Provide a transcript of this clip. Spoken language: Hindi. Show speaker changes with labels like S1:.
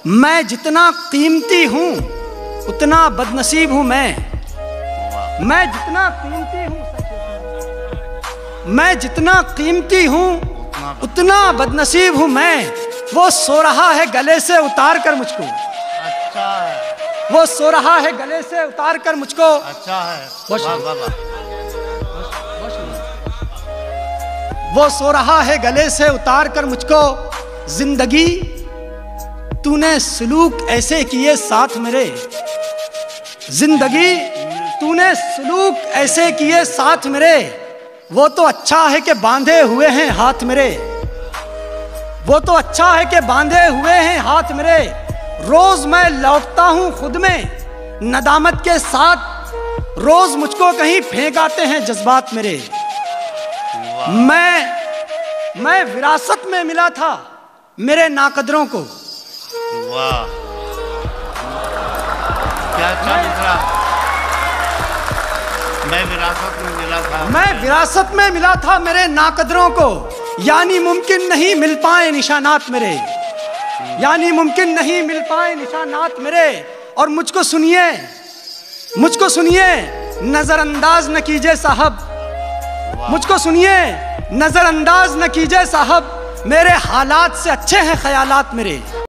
S1: मैं जितना कीमती हूँ उतना बदनसीब हूँ मैं जितना कीमती हूँ, मैं जितना कीमती हूँ उतना बदनसीब हूँ मैं। वो सो रहा है गले से उतार कर मुझको,
S2: अच्छा है।
S1: वो सो रहा है गले से उतार कर मुझको,
S2: अच्छा है।
S1: वाह वाह वाह। वो सो रहा है गले से उतार कर मुझको। जिंदगी तूने सलूक ऐसे किए साथ मेरे, जिंदगी तूने सलूक ऐसे किए साथ मेरे। वो तो अच्छा है कि बांधे हुए हैं हाथ मेरे, वो तो अच्छा है कि बांधे हुए हैं हाथ मेरे। रोज मैं लौटता हूं खुद में नदामत के साथ, रोज मुझको कहीं फेंक आते हैं जज्बात मेरे। मैं विरासत में मिला था मेरे नाकदरों को।
S2: वाह, क्या अच्छा दूसरा। मैं विरासत में मिला था,
S1: मैं विरासत में मिला था मेरे नाकदरों को। यानी मुमकिन नहीं मिल पाए निशानात मेरे, यानी मुमकिन नहीं मिल पाए निशानात मेरे। और मुझको सुनिए, मुझको सुनिए, नजरअंदाज न कीजिए साहब, मुझको सुनिए, नजरअंदाज न कीजिए साहब। मेरे हालात से अच्छे हैं ख्यालात मेरे।